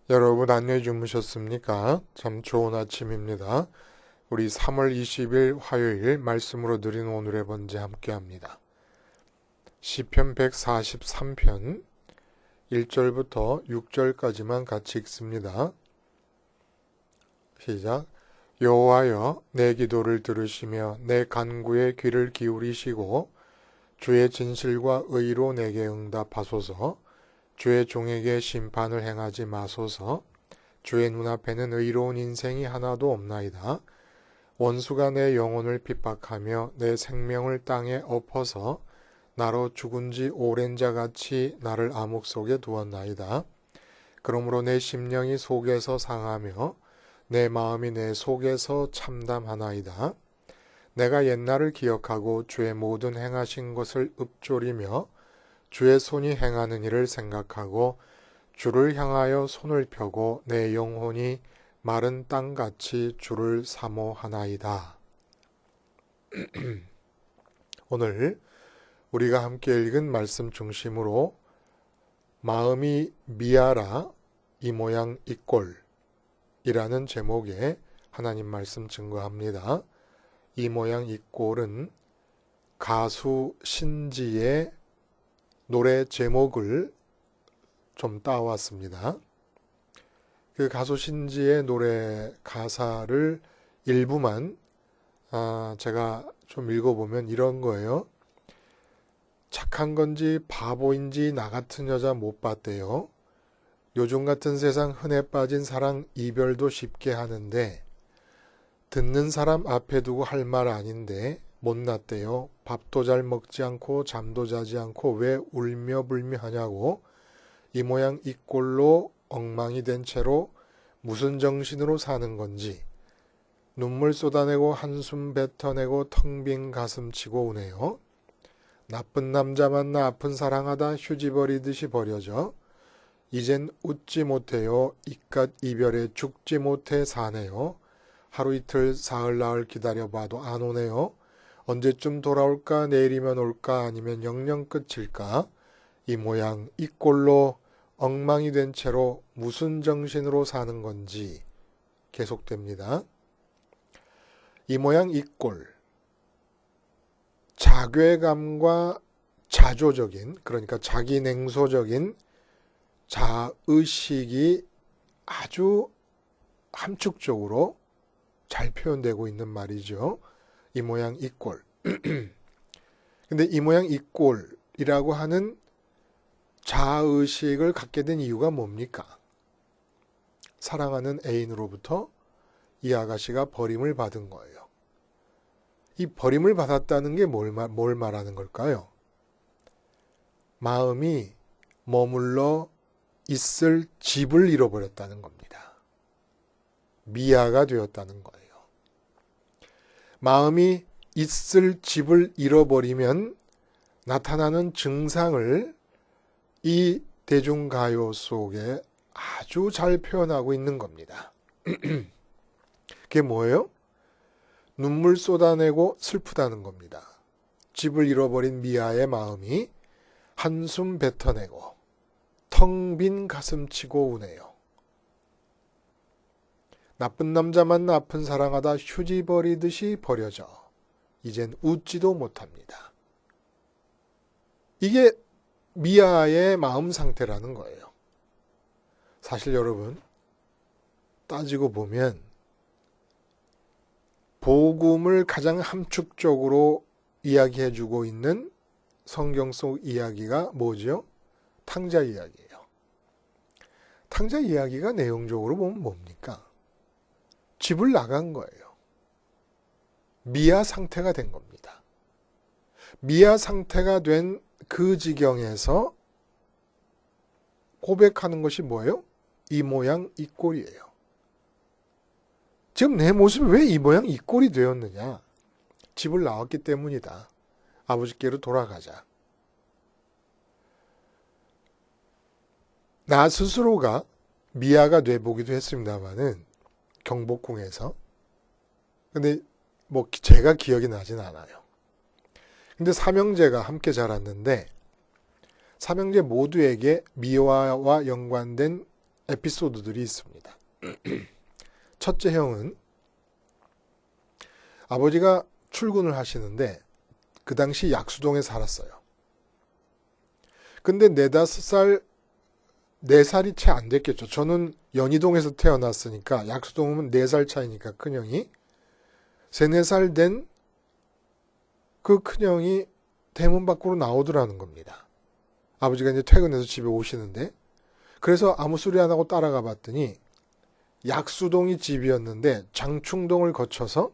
여러분 안녕히 주무셨습니까? 참 좋은 아침입니다. 우리 3월 20일 화요일 말씀으로 드린 오늘의 번제 함께합니다. 시편 143편 1절부터 6절까지만 같이 읽습니다. 시작. 여호와여, 내 기도를 들으시며 내 간구에 귀를 기울이시고 주의 진실과 의로 내게 응답하소서. 주의 종에게 심판을 행하지 마소서. 주의 눈앞에는 의로운 인생이 하나도 없나이다. 원수가 내 영혼을 핍박하며 내 생명을 땅에 엎어서 나로 죽은 지 오랜 자같이 나를 암흑 속에 두었나이다. 그러므로 내 심령이 속에서 상하며 내 마음이 내 속에서 참담하나이다. 내가 옛날을 기억하고 주의 모든 행하신 것을 읊조리며 주의 손이 행하는 일을 생각하고 주를 향하여 손을 펴고 내 영혼이 마른 땅같이 주를 사모하나이다. 오늘 우리가 함께 읽은 말씀 중심으로 마음이 미아라 이 모양 이 꼴이라는 제목의 하나님 말씀 증거합니다. 이 모양 이 꼴은 가수 신지의 노래 제목을 좀 따왔습니다. 그 가수 신지의 노래 가사를 일부만 제가 좀 읽어보면 이런 거예요. 착한 건지 바보인지 나 같은 여자 못 봤대요. 요즘 같은 세상 흔해 빠진 사랑 이별도 쉽게 하는데 듣는 사람 앞에 두고 할 말 아닌데 못났대요. 밥도 잘 먹지 않고 잠도 자지 않고 왜 울며 불며 하냐고. 이 모양 이 꼴로 엉망이 된 채로 무슨 정신으로 사는 건지. 눈물 쏟아내고 한숨 뱉어내고 텅 빈 가슴 치고 우네요. 나쁜 남자 만나 아픈 사랑하다 휴지 버리듯이 버려져. 이젠 웃지 못해요. 이깟 이별에 죽지 못해 사네요. 하루 이틀 사흘 나흘 기다려봐도 안 오네요. 언제쯤 돌아올까? 내일이면 올까? 아니면 영영 끝일까? 이 모양 이 꼴로 엉망이 된 채로 무슨 정신으로 사는 건지 계속됩니다. 이 모양 이 꼴. 자괴감과 자조적인, 그러니까 자기 냉소적인 자의식이 아주 함축적으로 잘 표현되고 있는 말이죠. 이 모양 이 꼴. 근데 이 모양 이 꼴이라고 하는 자의식을 갖게 된 이유가 뭡니까? 사랑하는 애인으로부터 이 아가씨가 버림을 받은 거예요. 이 버림을 받았다는 게 뭘 말하는 걸까요? 마음이 머물러 있을 집을 잃어버렸다는 겁니다. 미아가 되었다는 거예요. 마음이 있을 집을 잃어버리면 나타나는 증상을 이 대중가요 속에 아주 잘 표현하고 있는 겁니다. 그게 뭐예요? 눈물 쏟아내고 슬프다는 겁니다. 집을 잃어버린 미아의 마음이 한숨 뱉어내고 텅 빈 가슴 치고 우네요. 나쁜 남자 만나 아픈 사랑하다 휴지 버리듯이 버려져 이젠 웃지도 못합니다. 이게 미아의 마음 상태라는 거예요. 사실 여러분 따지고 보면 복음을 가장 함축적으로 이야기해주고 있는 성경 속 이야기가 뭐죠? 탕자 이야기예요. 탕자 이야기가 내용적으로 보면 뭡니까? 집을 나간 거예요. 미아 상태가 된 겁니다. 미아 상태가 된 그 지경에서 고백하는 것이 뭐예요? 이 모양 이 꼴이에요. 지금 내 모습이 왜 이 모양 이 꼴이 되었느냐? 집을 나왔기 때문이다. 아버지께로 돌아가자. 나 스스로가 미아가 돼보기도 했습니다만은 경복궁에서. 근데 뭐 제가 기억이 나진 않아요. 근데 삼형제가 함께 자랐는데 삼형제 모두에게 미화와 연관된 에피소드들이 있습니다. 첫째 형은 아버지가 출근을 하시는데 그 당시 약수동에 살았어요. 근데 4-5살, 4살이 채 안 됐겠죠. 저는 연희동에서 태어났으니까 약수동은 4살 차이니까 큰형이 3-4살 된 그 큰형이 대문 밖으로 나오더라는 겁니다. 아버지가 이제 퇴근해서 집에 오시는데 그래서 아무 소리 안 하고 따라가 봤더니 약수동이 집이었는데 장충동을 거쳐서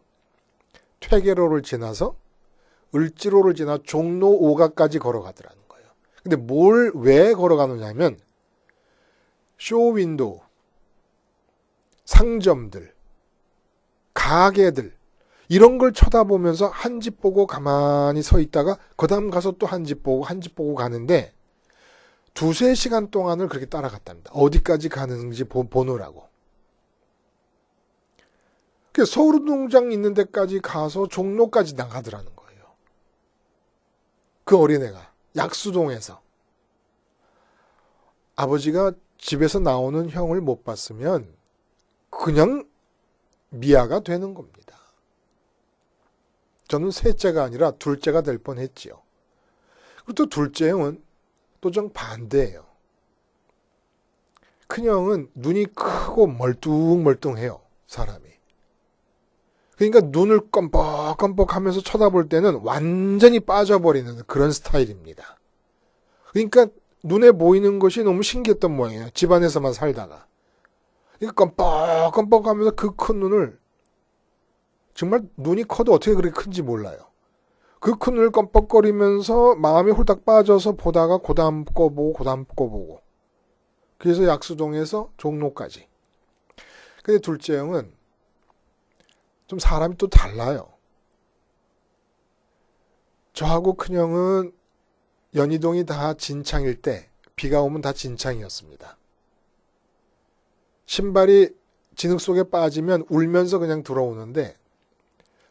퇴계로를 지나서 을지로를 지나 종로 5가까지 걸어가더라는 거예요. 근데 왜 걸어가느냐면 쇼윈도우, 상점들, 가게들 이런 걸 쳐다보면서 한 집 보고 가만히 서 있다가 그 다음 가서 또 한 집 보고 가는데 2-3시간 동안을 그렇게 따라갔답니다. 어디까지 가는지 보느라고. 서울운동장 있는 데까지 가서 종로까지 나가더라는 거예요. 그 어린애가 약수동에서. 아버지가 집에서 나오는 형을 못 봤으면 그냥 미아가 되는 겁니다. 저는 셋째가 아니라 둘째가 될 뻔했지요. 그리고 또 둘째 형은 또 좀 반대예요. 큰형은 눈이 크고 멀뚱멀뚱해요. 사람이. 그러니까 눈을 껌뻑껌뻑 하면서 쳐다볼 때는 완전히 빠져버리는 그런 스타일입니다. 그러니까 눈에 보이는 것이 너무 신기했던 모양이에요. 집안에서만 살다가. 그러니까 껌뻑껌뻑 하면서 그 큰 눈을 정말 눈이 커도 어떻게 그렇게 큰지 몰라요. 그 큰 눈을 껌뻑거리면서 마음이 홀딱 빠져서 보다가 고다음 거 보고 그래서 약수동에서 종로까지. 근데 둘째 형은 좀 사람이 또 달라요. 저하고 큰형은 연희동이 다 진창일 때 비가 오면 다 진창이었습니다. 신발이 진흙 속에 빠지면 울면서 그냥 들어오는데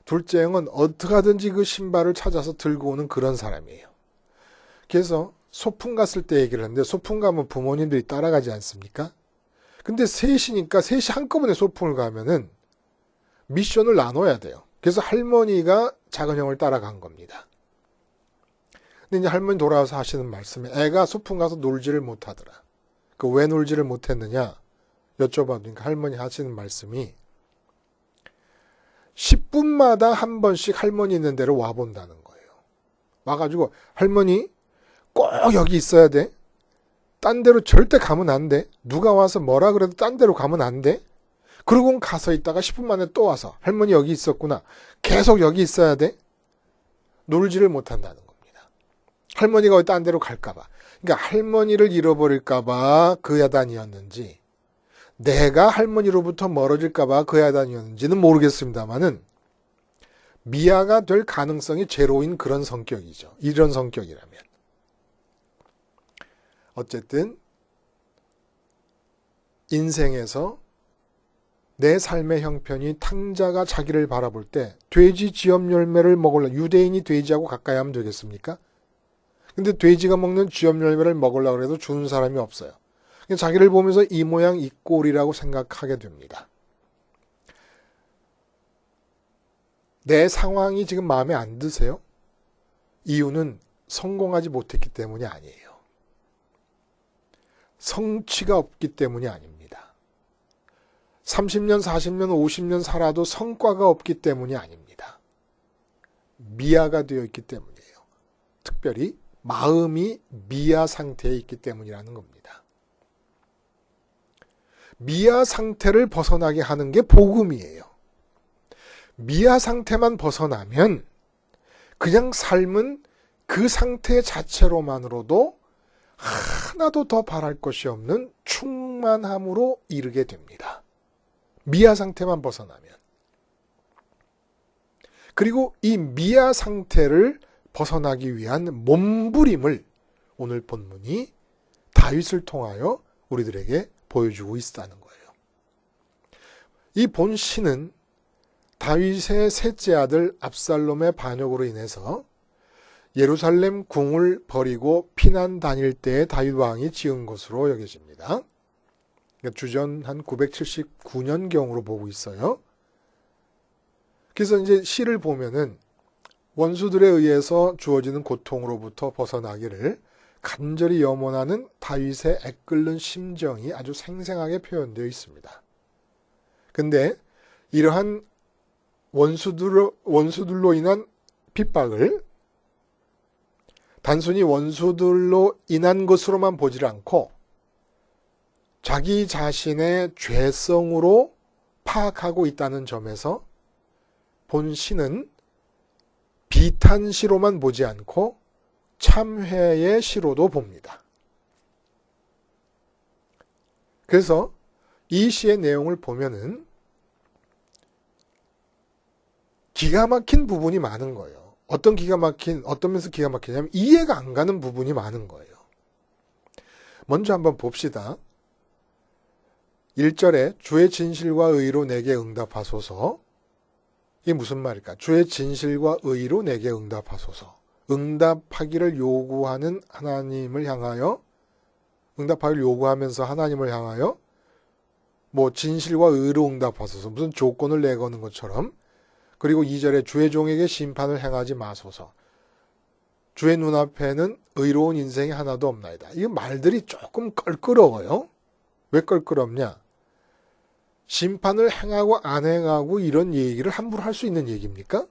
둘째 형은 어떻게 하든지 그 신발을 찾아서 들고 오는 그런 사람이에요. 그래서 소풍 갔을 때 얘기를 했는데 소풍 가면 부모님들이 따라가지 않습니까? 근데 셋이니까 셋이 한꺼번에 소풍을 가면은 미션을 나눠야 돼요. 그래서 할머니가 작은 형을 따라간 겁니다. 근데 이제 할머니 돌아와서 하시는 말씀이 애가 소풍 가서 놀지를 못하더라. 그 왜 놀지를 못했느냐 여쭤봐보니까 할머니 하시는 말씀이 10분마다 한 번씩 할머니 있는 데로 와본다는 거예요. 와가지고 할머니 꼭 여기 있어야 돼. 딴 데로 절대 가면 안 돼. 누가 와서 뭐라 그래도 딴 데로 가면 안 돼. 그러고 가서 있다가 10분 만에 또 와서 할머니 여기 있었구나. 계속 여기 있어야 돼. 놀지를 못한다는 겁니다. 할머니가 어디 딴 데로 갈까봐. 그러니까 할머니를 잃어버릴까봐 그 야단이었는지 내가 할머니로부터 멀어질까봐 그 야단이었는지는 모르겠습니다만은 미아가 될 가능성이 제로인 그런 성격이죠. 이런 성격이라면. 어쨌든 인생에서 내 삶의 형편이 탕자가 자기를 바라볼 때 돼지 쥐염 열매를 먹으려 유대인이 돼지하고 가까이 하면 되겠습니까? 근데 돼지가 먹는 쥐염 열매를 먹으려고 해도 주는 사람이 없어요. 자기를 보면서 이 모양 이 꼴이라고 생각하게 됩니다. 내 상황이 지금 마음에 안 드세요? 이유는 성공하지 못했기 때문이 아니에요. 성취가 없기 때문이 아닙니다. 30년, 40년, 50년 살아도 성과가 없기 때문이 아닙니다. 미아가 되어 있기 때문이에요. 특별히 마음이 미아 상태에 있기 때문이라는 겁니다. 미아 상태를 벗어나게 하는 게 복음이에요. 미아 상태만 벗어나면 그냥 삶은 그 상태 자체로만으로도 하나도 더 바랄 것이 없는 충만함으로 이르게 됩니다. 미아 상태만 벗어나면. 그리고 이 미아 상태를 벗어나기 위한 몸부림을 오늘 본문이 다윗을 통하여 우리들에게 보여주고 있다는 거예요. 이 본 시는 다윗의 셋째 아들 압살롬의 반역으로 인해서 예루살렘 궁을 버리고 피난 다닐 때에 다윗 왕이 지은 것으로 여겨집니다. 그러니까 주전 한 979년경으로 보고 있어요. 그래서 이제 시를 보면은 원수들에 의해서 주어지는 고통으로부터 벗어나기를 간절히 염원하는 다윗의 애끓는 심정이 아주 생생하게 표현되어 있습니다. 근데 이러한 원수들로 인한 핍박을 단순히 원수들로 인한 것으로만 보질 않고 자기 자신의 죄성으로 파악하고 있다는 점에서 본 시는 비탄시로만 보지 않고 참회의 시로도 봅니다. 그래서 이 시의 내용을 보면은 기가 막힌 부분이 많은 거예요. 어떤 면에서 기가 막히냐면 이해가 안 가는 부분이 많은 거예요. 먼저 한번 봅시다. 1절에 주의 진실과 의로 내게 응답하소서. 이게 무슨 말일까? 주의 진실과 의로 내게 응답하소서. 응답하기를 요구하는 하나님을 향하여, 응답하기를 요구하면서 하나님을 향하여 뭐 진실과 의로 응답하소서. 무슨 조건을 내거는 것처럼. 그리고 2절에 주의 종에게 심판을 행하지 마소서. 주의 눈앞에는 의로운 인생이 하나도 없나이다. 이 말들이 조금 껄끄러워요. 왜 껄끄럽냐? 심판을 행하고 안 행하고 이런 얘기를 함부로 할 수 있는 얘기입니까?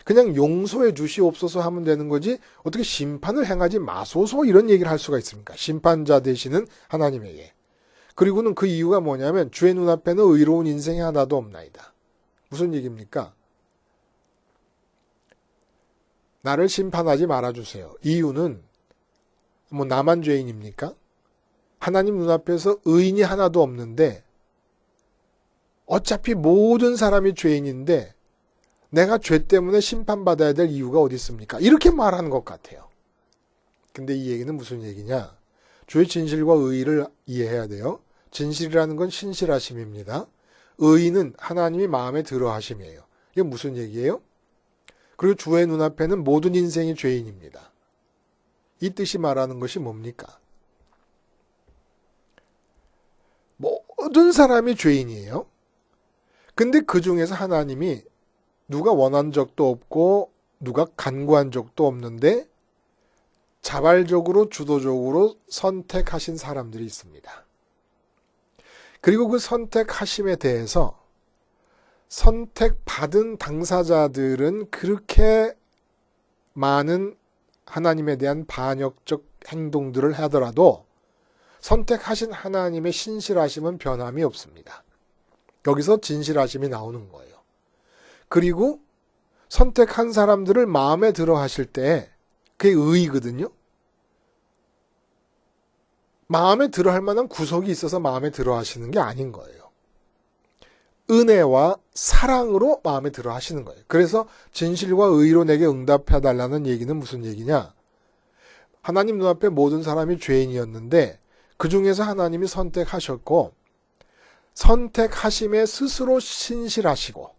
그냥 용서해 주시옵소서 하면 되는 거지 어떻게 심판을 행하지 마소서 이런 얘기를 할 수가 있습니까? 심판자 되시는 하나님에게. 그리고는 그 이유가 뭐냐면 주의 눈앞에는 의로운 인생이 하나도 없나이다. 무슨 얘기입니까? 나를 심판하지 말아주세요. 이유는 뭐 나만 죄인입니까? 하나님 눈앞에서 의인이 하나도 없는데 어차피 모든 사람이 죄인인데 내가 죄 때문에 심판받아야 될 이유가 어디 있습니까? 이렇게 말하는 것 같아요. 근데 이 얘기는 무슨 얘기냐? 주의 진실과 의의를 이해해야 돼요. 진실이라는 건 신실하심입니다. 의의는 하나님이 마음에 들어 하심이에요. 이게 무슨 얘기예요? 그리고 주의 눈앞에는 모든 인생이 죄인입니다. 이 뜻이 말하는 것이 뭡니까? 모든 사람이 죄인이에요. 근데 그 중에서 하나님이 누가 원한 적도 없고 누가 간구한 적도 없는데 자발적으로 주도적으로 선택하신 사람들이 있습니다. 그리고 그 선택하심에 대해서 선택받은 당사자들은 그렇게 많은 하나님에 대한 반역적 행동들을 하더라도 선택하신 하나님의 신실하심은 변함이 없습니다. 여기서 진실하심이 나오는 거예요. 그리고 선택한 사람들을 마음에 들어 하실 때 그게 의의거든요. 마음에 들어 할 만한 구석이 있어서 마음에 들어 하시는 게 아닌 거예요. 은혜와 사랑으로 마음에 들어 하시는 거예요. 그래서 진실과 의로 내게 응답해 달라는 얘기는 무슨 얘기냐? 하나님 눈앞에 모든 사람이 죄인이었는데 그 중에서 하나님이 선택하셨고 선택하심에 스스로 신실하시고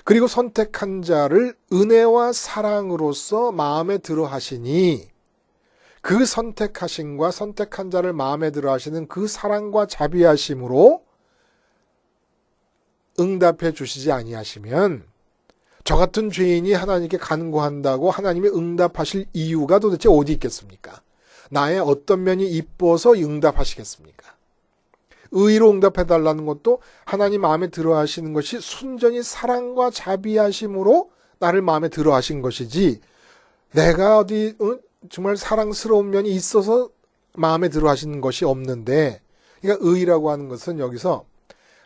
그리고 선택한 자를 은혜와 사랑으로서 마음에 들어 하시니 그 선택하심과 선택한 자를 마음에 들어 하시는 그 사랑과 자비하심으로 응답해 주시지 아니하시면 저 같은 죄인이 하나님께 간구한다고 하나님이 응답하실 이유가 도대체 어디 있겠습니까? 나의 어떤 면이 이뻐서 응답하시겠습니까? 의로 응답해달라는 것도 하나님 마음에 들어 하시는 것이 순전히 사랑과 자비하심으로 나를 마음에 들어 하신 것이지 내가 어디 정말 사랑스러운 면이 있어서 마음에 들어 하시는 것이 없는데 그러니까 의라고 하는 것은 여기서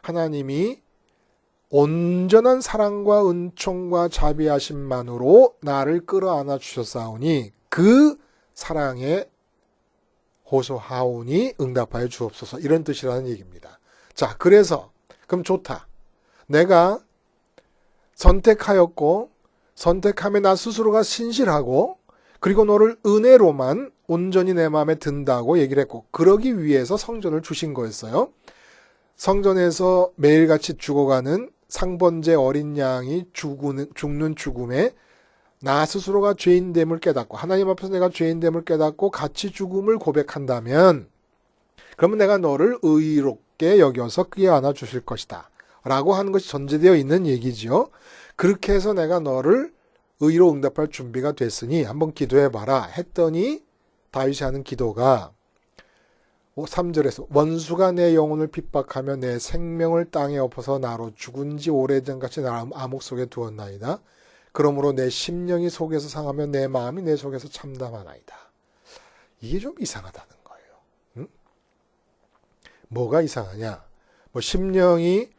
하나님이 온전한 사랑과 은총과 자비하심만으로 나를 끌어안아 주셨사오니 그 사랑에 호소하오니 응답하여 주옵소서 이런 뜻이라는 얘기입니다. 자, 그래서 그럼 좋다. 내가 선택하였고 선택함에 나 스스로가 신실하고 그리고 너를 은혜로만 온전히 내 마음에 든다고 얘기를 했고 그러기 위해서 성전을 주신 거였어요. 성전에서 매일같이 죽어가는 상번제 어린 양이 죽는 죽음에 나 스스로가 죄인됨을 깨닫고 하나님 앞에서 내가 죄인됨을 깨닫고 같이 죽음을 고백한다면 그러면 내가 너를 의롭게 여겨서 끄어안아 주실 것이다. 라고 하는 것이 전제되어 있는 얘기지요. 그렇게 해서 내가 너를 의로 응답할 준비가 됐으니 한번 기도해봐라 했더니 다윗이 하는 기도가 3절에서 원수가 내 영혼을 핍박하며 내 생명을 땅에 엎어서 나로 죽은 지 오래전같이 나를 암흑 속에 두었나이다. 그러므로 내 심령이 속에서 상하며 내 마음이 내 속에서 참담하나이다. 이게 좀 이상하다는 거예요. 응? 뭐가 이상하냐? 심령이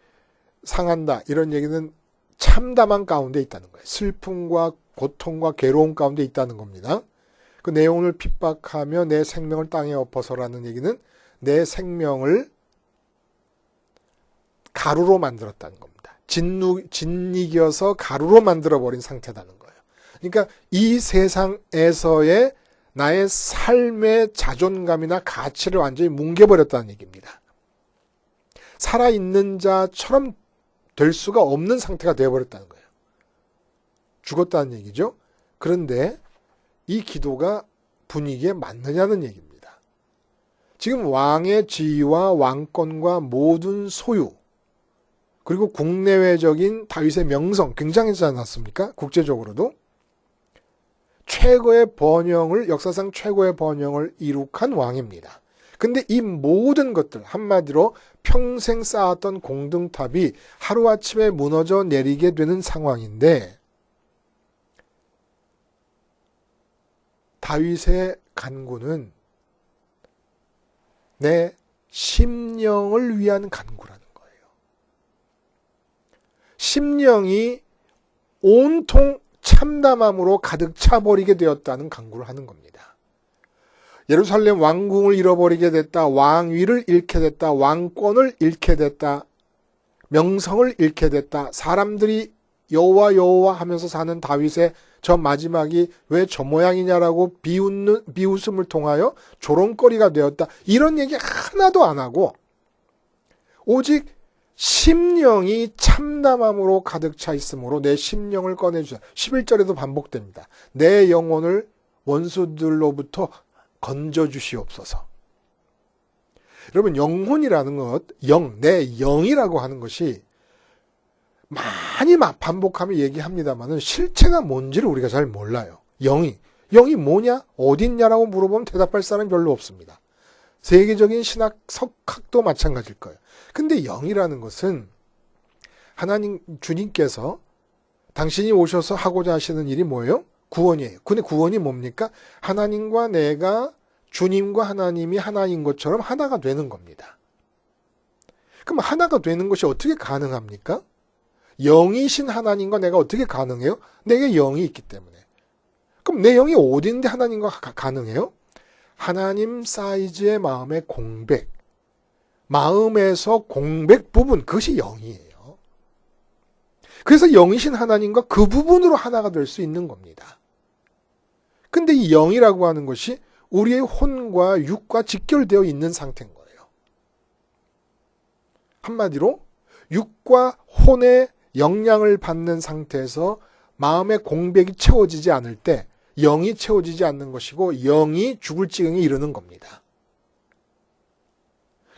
상한다 이런 얘기는 참담한 가운데 있다는 거예요. 슬픔과 고통과 괴로움 가운데 있다는 겁니다. 그 내용을 핍박하며 내 생명을 땅에 엎어서라는 얘기는 내 생명을 가루로 만들었다는 겁니다. 짓이겨서 가루로 만들어버린 상태라는 거예요. 그러니까 이 세상에서의 나의 삶의 자존감이나 가치를 완전히 뭉개버렸다는 얘기입니다. 살아있는 자처럼 될 수가 없는 상태가 되어버렸다는 거예요. 죽었다는 얘기죠. 그런데 이 기도가 분위기에 맞느냐는 얘기입니다. 지금 왕의 지위와 왕권과 모든 소유 그리고 국내외적인 다윗의 명성 굉장하지 않았습니까? 국제적으로도 최고의 번영을 역사상 최고의 번영을 이룩한 왕입니다. 근데 이 모든 것들 한마디로 평생 쌓았던 공동탑이 하루아침에 무너져 내리게 되는 상황인데 다윗의 간구는 내 심령을 위한 간구라는 거예요. 심령이 온통 참담함으로 가득 차버리게 되었다는 간구를 하는 겁니다. 예루살렘 왕궁을 잃어버리게 됐다. 왕위를 잃게 됐다. 왕권을 잃게 됐다. 명성을 잃게 됐다. 사람들이 여호와 여호와 하면서 사는 다윗의 저 마지막이 왜 저 모양이냐라고 비웃음을 통하여 조롱거리가 되었다. 이런 얘기 하나도 안 하고 오직 심령이 참담함으로 가득 차 있으므로 내 심령을 꺼내주자. 11절에도 반복됩니다. 내 영혼을 원수들로부터 건져주시옵소서. 여러분 영혼이라는 것, 내 영이라고 하는 것이 많이 반복하며 얘기합니다만 실체가 뭔지를 우리가 잘 몰라요. 영이 뭐냐? 어딨냐라고 물어보면 대답할 사람이 별로 없습니다. 세계적인 신학, 석학도 마찬가지일 거예요. 근데 영이라는 것은 하나님 주님께서 당신이 오셔서 하고자 하시는 일이 뭐예요? 구원이에요. 근데 구원이 뭡니까? 하나님과 내가 주님과 하나님이 하나인 것처럼 하나가 되는 겁니다. 그럼 하나가 되는 것이 어떻게 가능합니까? 영이신 하나님과 내가 어떻게 가능해요? 내게 영이 있기 때문에. 그럼 내 영이 어딘데 하나님과 가능해요? 하나님 사이즈의 마음의 공백. 마음에서 공백 부분, 그것이 영이에요. 그래서 영이신 하나님과 그 부분으로 하나가 될 수 있는 겁니다. 근데 이 영이라고 하는 것이 우리의 혼과 육과 직결되어 있는 상태인 거예요. 한마디로 육과 혼의 영향을 받는 상태에서 마음의 공백이 채워지지 않을 때 영이 채워지지 않는 것이고 영이 죽을 지경에 이르는 겁니다.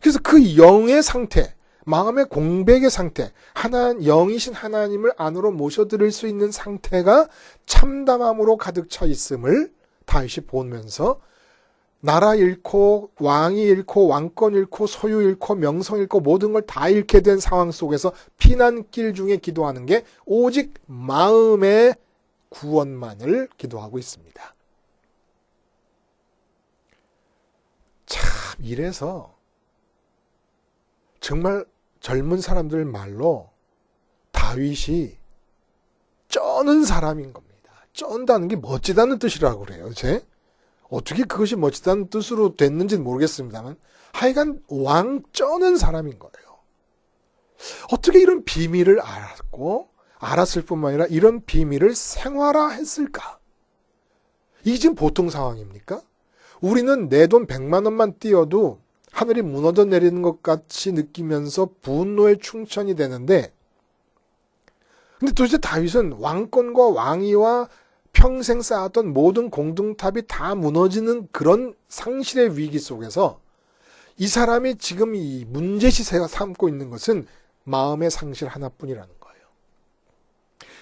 그래서 그 영의 상태, 마음의 공백의 상태, 영이신 하나님을 안으로 모셔드릴 수 있는 상태가 참담함으로 가득 차 있음을 다윗이 보면서 나라 잃고 왕이 잃고 왕권 잃고 소유 잃고 명성 잃고 모든 걸 다 잃게 된 상황 속에서 피난길 중에 기도하는 게 오직 마음의 구원만을 기도하고 있습니다. 참 이래서 정말 젊은 사람들 말로 다윗이 쩌는 사람인 겁니다. 쩐다는 게 멋지다는 뜻이라고 그래요. 어떻게 그것이 멋지다는 뜻으로 됐는지는 모르겠습니다만 하여간 왕 쩌는 사람인 거예요. 어떻게 이런 비밀을 알았을 뿐만 아니라 이런 비밀을 생활화했을까? 이게 지금 보통 상황입니까? 우리는 내 돈 100만 원만 띄어도 하늘이 무너져 내리는 것 같이 느끼면서 분노에 충천이 되는데 근데 도대체 다윗은 왕권과 왕위와 평생 쌓았던 모든 공동탑이 다 무너지는 그런 상실의 위기 속에서 이 사람이 지금 이 문제시세가 삼고 있는 것은 마음의 상실 하나뿐이라는 거예요.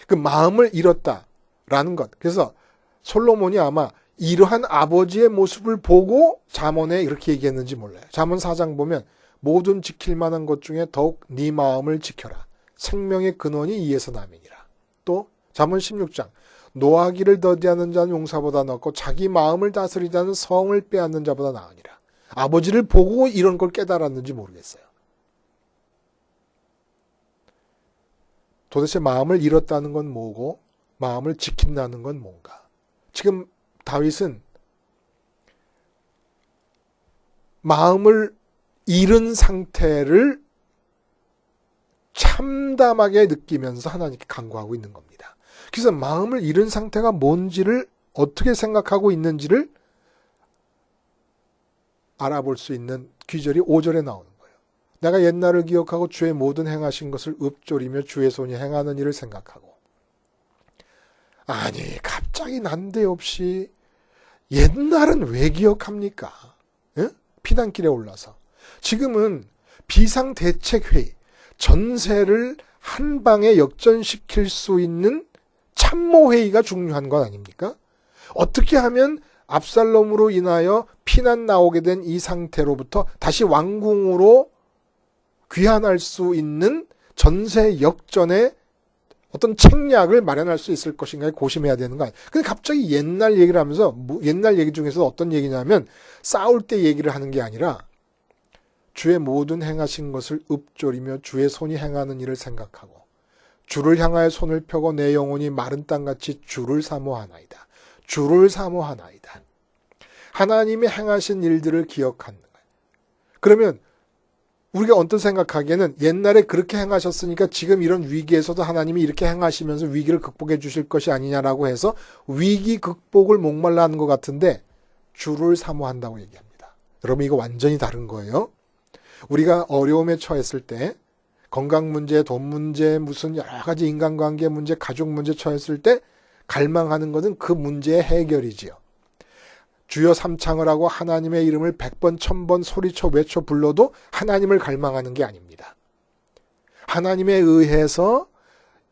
그 마음을 잃었다라는 것. 그래서 솔로몬이 아마 이러한 아버지의 모습을 보고 잠언에 이렇게 얘기했는지 몰라요. 잠언 4장 보면 모든 지킬 만한 것 중에 더욱 네 마음을 지켜라. 생명의 근원이 이에서 남이니라. 또 잠언 16장 노하기를 더디하는 자는 용사보다 낫고 자기 마음을 다스리자는 성을 빼앗는 자보다 나으니라. 아버지를 보고 이런 걸 깨달았는지 모르겠어요. 도대체 마음을 잃었다는 건 뭐고 마음을 지킨다는 건 뭔가. 지금 다윗은 마음을 잃은 상태를 참담하게 느끼면서 하나님께 간구하고 있는 겁니다. 그래서 마음을 잃은 상태가 뭔지를 어떻게 생각하고 있는지를 알아볼 수 있는 귀절이 5절에 나오는 거예요. 내가 옛날을 기억하고 주의 모든 행하신 것을 읊조리며 주의 손이 행하는 일을 생각하고. 아니 갑자기 난데없이 옛날은 왜 기억합니까? 예? 피난길에 올라서. 지금은 비상대책회의, 전세를 한 방에 역전시킬 수 있는 참모회의가 중요한 건 아닙니까? 어떻게 하면 압살롬으로 인하여 피난 나오게 된 이 상태로부터 다시 왕궁으로 귀환할 수 있는 전세 역전의 어떤 책략을 마련할 수 있을 것인가에 고심해야 되는 거 아니에요. 근데 갑자기 옛날 얘기를 하면서 옛날 얘기 중에서 어떤 얘기냐면 싸울 때 얘기를 하는 게 아니라 주의 모든 행하신 것을 읊조리며 주의 손이 행하는 일을 생각하고 주를 향하여 손을 펴고 내 영혼이 마른 땅같이 주를 사모하나이다. 주를 사모하나이다. 하나님이 행하신 일들을 기억하는 거예요. 그러면 우리가 언뜻 생각하기에는 옛날에 그렇게 행하셨으니까 지금 이런 위기에서도 하나님이 이렇게 행하시면서 위기를 극복해 주실 것이 아니냐라고 해서 위기 극복을 목말라 하는 것 같은데 주를 사모한다고 얘기합니다. 여러분 이거 완전히 다른 거예요. 우리가 어려움에 처했을 때 건강 문제, 돈 문제, 무슨 여러 가지 인간관계 문제, 가족 문제 처했을 때 갈망하는 것은 그 문제의 해결이지요. 주여 삼창을 하고 하나님의 이름을 100번, 1000번 소리쳐 외쳐 불러도 하나님을 갈망하는 게 아닙니다. 하나님에 의해서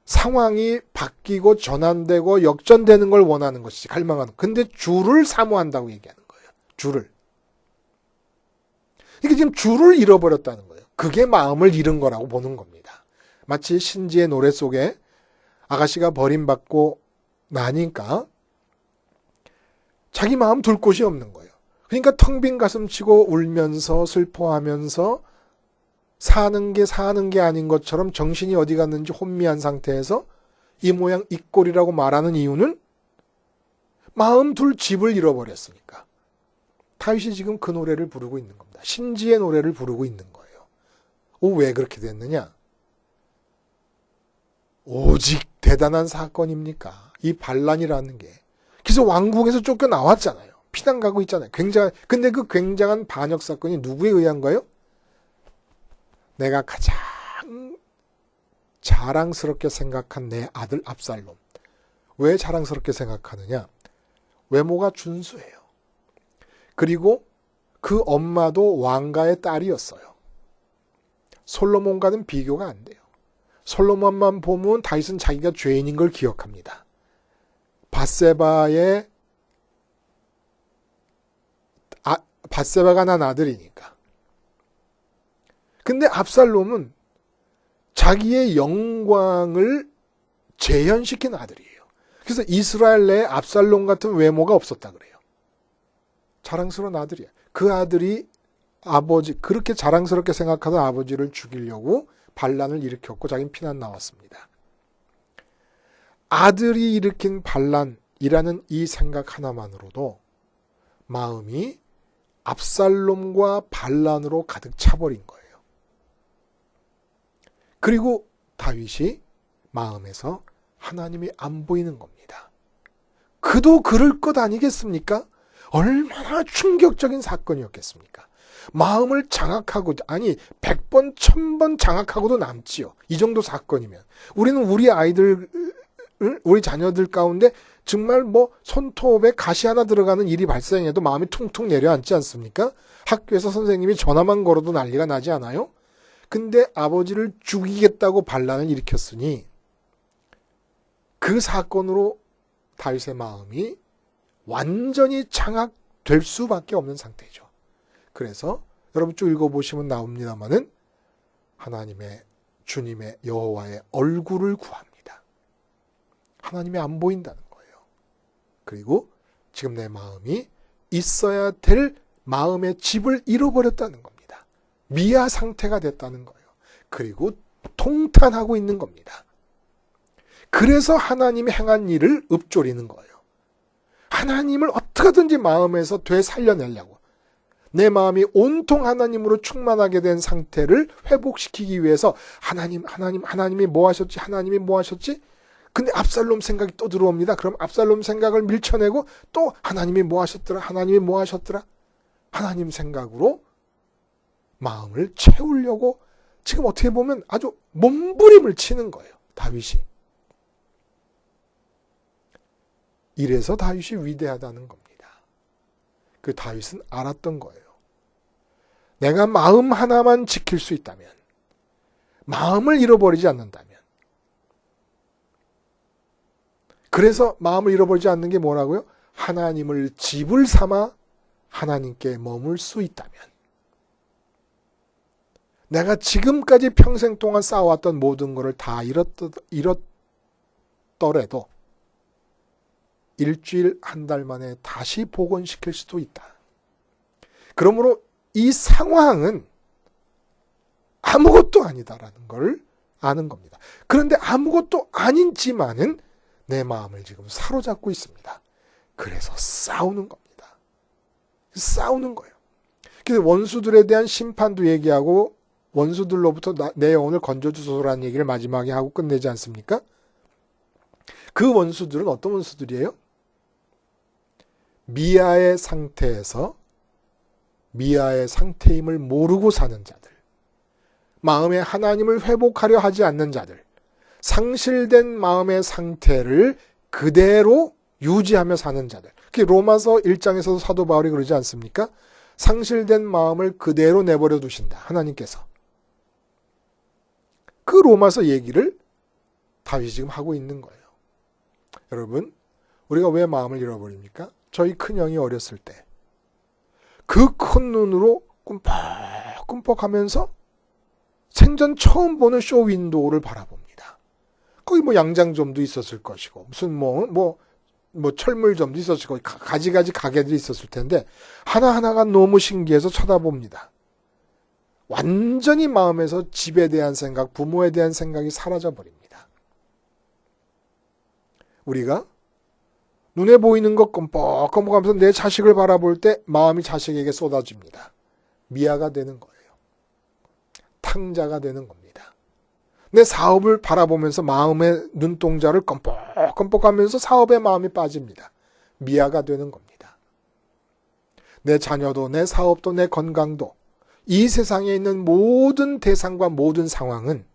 상황이 바뀌고 전환되고 역전되는 걸 원하는 것이지 갈망하는. 근데 주를 사모한다고 얘기하는 거예요. 주를. 이게 지금 주를 잃어버렸다는 거예요. 그게 마음을 잃은 거라고 보는 겁니다. 마치 신지의 노래 속에 아가씨가 버림받고 나니까 자기 마음 둘 곳이 없는 거예요. 그러니까 텅 빈 가슴 치고 울면서 슬퍼하면서 사는 게 아닌 것처럼 정신이 어디 갔는지 혼미한 상태에서 이 모양 이 꼴이라고 말하는 이유는 마음 둘 집을 잃어버렸으니까. 다윗이 지금 그 노래를 부르고 있는 겁니다. 신지의 노래를 부르고 있는 거예요. 왜 그렇게 됐느냐? 오직 대단한 사건입니까? 이 반란이라는 게. 그래서 왕궁에서 쫓겨나왔잖아요. 피난 가고 있잖아요. 근데 그 굉장한 반역 사건이 누구에 의한 거예요? 내가 가장 자랑스럽게 생각한 내 아들 압살롬. 왜 자랑스럽게 생각하느냐? 외모가 준수해요. 그리고 그 엄마도 왕가의 딸이었어요. 솔로몬과는 비교가 안 돼요. 솔로몬만 보면 다윗은 자기가 죄인인 걸 기억합니다. 밧세바가 난 아들이니까. 근데 압살롬은 자기의 영광을 재현시킨 아들이에요. 그래서 이스라엘 내에 압살롬 같은 외모가 없었다 그래요. 자랑스러운 아들이야. 그 아들이 그렇게 자랑스럽게 생각하던 아버지를 죽이려고 반란을 일으켰고 자기는 피난 나왔습니다. 아들이 일으킨 반란이라는 이 생각 하나만으로도 마음이 압살롬과 반란으로 가득 차버린 거예요. 그리고 다윗이 마음에서 하나님이 안 보이는 겁니다. 그도 그럴 것 아니겠습니까? 얼마나 충격적인 사건이었겠습니까? 마음을 장악하고 100번 1000번 장악하고도 남지요. 이 정도 사건이면. 우리는 우리 자녀들 가운데 정말 손톱에 가시 하나 들어가는 일이 발생해도 마음이 퉁퉁 내려앉지 않습니까? 학교에서 선생님이 전화만 걸어도 난리가 나지 않아요? 근데 아버지를 죽이겠다고 반란을 일으켰으니 그 사건으로 다윗의 마음이 완전히 장악될 수밖에 없는 상태죠. 그래서 여러분 쭉 읽어보시면 나옵니다마는 하나님의 주님의 여호와의 얼굴을 구합니다. 하나님이 안 보인다는 거예요. 그리고 지금 내 마음이 있어야 될 마음의 집을 잃어버렸다는 겁니다. 미아 상태가 됐다는 거예요. 그리고 통탄하고 있는 겁니다. 그래서 하나님이 행한 일을 읊조리는 거예요. 하나님을 어떻게든지 마음에서 되살려내려고. 내 마음이 온통 하나님으로 충만하게 된 상태를 회복시키기 위해서 하나님이 뭐 하셨지? 하나님이 뭐 하셨지? 근데 압살롬 생각이 또 들어옵니다. 그럼 압살롬 생각을 밀쳐내고 또 하나님이 뭐 하셨더라? 하나님이 뭐 하셨더라? 하나님 생각으로 마음을 채우려고 지금 어떻게 보면 아주 몸부림을 치는 거예요. 다윗이. 이래서 다윗이 위대하다는 겁니다. 그 다윗은 알았던 거예요. 내가 마음 하나만 지킬 수 있다면, 마음을 잃어버리지 않는다면, 그래서 마음을 잃어버리지 않는 게 뭐라고요? 하나님을 집을 삼아 하나님께 머물 수 있다면, 내가 지금까지 평생 동안 쌓아왔던 모든 것을 다 잃었더라도 일주일, 한 달 만에 다시 복원시킬 수도 있다. 그러므로 이 상황은 아무것도 아니다라는 걸 아는 겁니다. 그런데 아무것도 아닌지만은 내 마음을 지금 사로잡고 있습니다. 그래서 싸우는 겁니다. 싸우는 거예요. 그래서 원수들에 대한 심판도 얘기하고 원수들로부터 내 영혼을 건져주소서라는 얘기를 마지막에 하고 끝내지 않습니까? 그 원수들은 어떤 원수들이에요? 미아의 상태에서 미아의 상태임을 모르고 사는 자들, 마음에 하나님을 회복하려 하지 않는 자들, 상실된 마음의 상태를 그대로 유지하며 사는 자들. 그게 로마서 1장에서도 사도 바울이 그러지 않습니까? 상실된 마음을 그대로 내버려 두신다. 하나님께서. 그 로마서 얘기를 다윗이 지금 하고 있는 거예요. 여러분, 우리가 왜 마음을 잃어버립니까? 저희 큰형이 어렸을 때 그 큰 눈으로 꿈뻑꿈뻑하면서 생전 처음 보는 쇼윈도우를 바라봅니다. 거기 뭐 양장점도 있었을 것이고 무슨 뭐 철물점도 있었을 것이고 가지가지 가게들이 있었을 텐데 하나하나가 너무 신기해서 쳐다봅니다. 완전히 마음에서 집에 대한 생각, 부모에 대한 생각이 사라져버립니다. 우리가 눈에 보이는 것 껌뻑껌뻑하면서 내 자식을 바라볼 때 마음이 자식에게 쏟아집니다. 미아가 되는 거예요. 탕자가 되는 겁니다. 내 사업을 바라보면서 마음의 눈동자를 껌뻑껌뻑하면서 사업에 마음이 빠집니다. 미아가 되는 겁니다. 내 자녀도 내 사업도 내 건강도 이 세상에 있는 모든 대상과 모든 상황은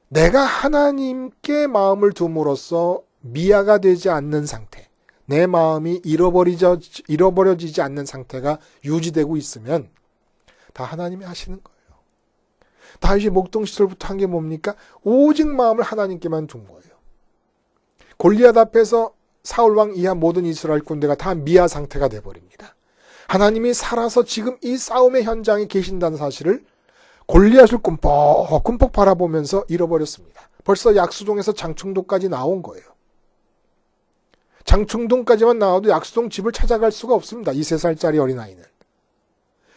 내가 하나님께 마음을 둠으로써 미아가 되지 않는 상태, 내 마음이 잃어버려지지 않는 상태가 유지되고 있으면 다 하나님이 하시는 거예요. 다윗이 목동 시절부터 한 게 뭡니까? 오직 마음을 하나님께만 둔 거예요. 골리앗 앞에서 사울왕 이하 모든 이스라엘 군대가 다 미아 상태가 돼버립니다. 하나님이 살아서 지금 이 싸움의 현장에 계신다는 사실을 골리앗을 꿈뻑꿈뻑 바라보면서 잃어버렸습니다. 벌써 약수동에서 장충동까지 나온 거예요. 장충동까지만 나와도 약수동 집을 찾아갈 수가 없습니다. 이 3살짜리 어린아이는.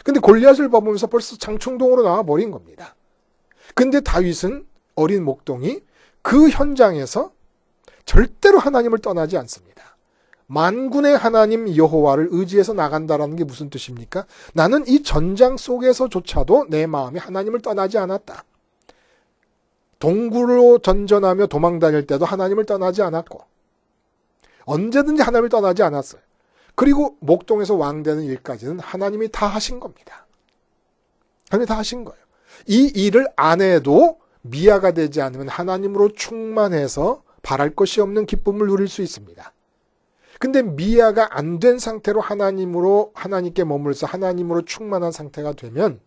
근데 골리앗을 보면서 벌써 장충동으로 나와버린 겁니다. 근데 다윗은 어린 목동이 그 현장에서 절대로 하나님을 떠나지 않습니다. 만군의 하나님 여호와를 의지해서 나간다라는 게 무슨 뜻입니까? 나는 이 전장 속에서조차도 내 마음이 하나님을 떠나지 않았다. 동굴로 전전하며 도망다닐 때도 하나님을 떠나지 않았고 언제든지 하나님을 떠나지 않았어요. 그리고 목동에서 왕 되는 일까지는 하나님이 다 하신 겁니다. 하나님이 다 하신 거예요. 이 일을 안 해도 미아가 되지 않으면 하나님으로 충만해서 바랄 것이 없는 기쁨을 누릴 수 있습니다. 근데 미아가 안 된 상태로 하나님께 머물러서 하나님으로 충만한 상태가 되면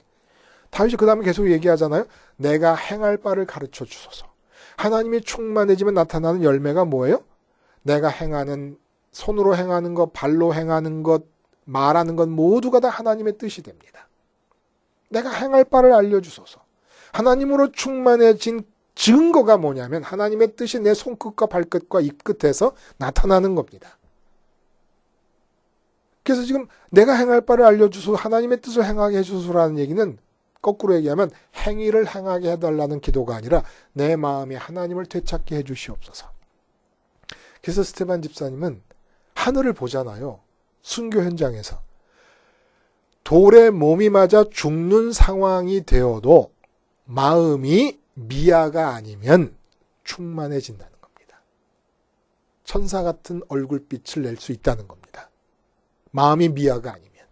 다윗이 그 다음에 계속 얘기하잖아요. 내가 행할 바를 가르쳐 주소서. 하나님이 충만해지면 나타나는 열매가 뭐예요? 내가 행하는, 손으로 행하는 것, 발로 행하는 것, 말하는 것 모두가 다 하나님의 뜻이 됩니다. 내가 행할 바를 알려주소서. 하나님으로 충만해진 증거가 뭐냐면 하나님의 뜻이 내 손끝과 발끝과 입끝에서 나타나는 겁니다. 그래서 지금 내가 행할 바를 알려주소서, 하나님의 뜻을 행하게 해주소서라는 얘기는 거꾸로 얘기하면 행위를 행하게 해달라는 기도가 아니라 내 마음이 하나님을 되찾게 해주시옵소서. 그래서 스테반 집사님은 하늘을 보잖아요. 순교 현장에서. 돌에 몸이 맞아 죽는 상황이 되어도 마음이 미아가 아니면 충만해진다는 겁니다. 천사 같은 얼굴빛을 낼 수 있다는 겁니다. 마음이 미아가 아니면.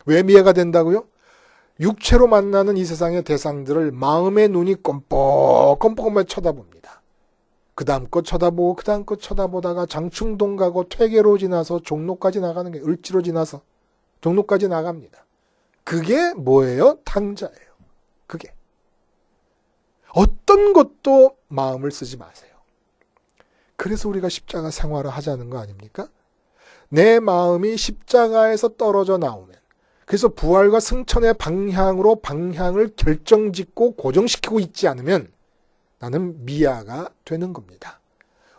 왜 미아가 된다고요? 육체로 만나는 이 세상의 대상들을 마음의 눈이 껌뻑껌뻑 쳐다봅니다. 그 다음 거 쳐다보고 그 다음 거 쳐다보다가 장충동 가고 퇴계로 지나서 종로까지 나가는 게 을지로 지나서 종로까지 나갑니다. 그게 뭐예요? 탕자예요. 그게. 어떤 것도 마음을 쓰지 마세요. 그래서 우리가 십자가 생활을 하자는 거 아닙니까? 내 마음이 십자가에서 떨어져 나오면, 그래서 부활과 승천의 방향으로 방향을 결정짓고 고정시키고 있지 않으면 나는 미아가 되는 겁니다.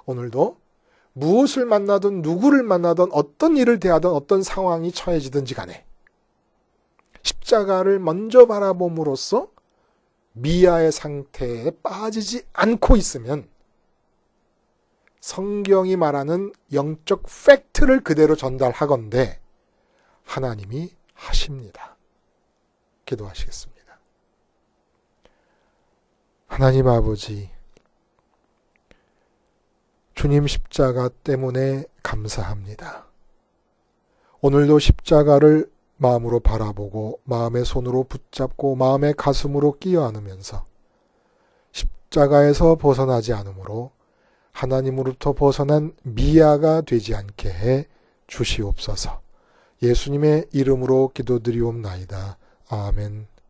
오늘도 무엇을 만나든 누구를 만나든 어떤 일을 대하든 어떤 상황이 처해지든지 간에 십자가를 먼저 바라봄으로써 미아의 상태에 빠지지 않고 있으면 성경이 말하는 영적 팩트를 그대로 전달하건대 하나님이 하십니다. 기도하시겠습니다. 하나님 아버지, 주님 십자가 때문에 감사합니다. 오늘도 십자가를 마음으로 바라보고 마음의 손으로 붙잡고 마음의 가슴으로 끼어 안으면서 십자가에서 벗어나지 않으므로 하나님으로부터 벗어난 미아가 되지 않게 해 주시옵소서. 예수님의 이름으로 기도드리옵나이다. 아멘.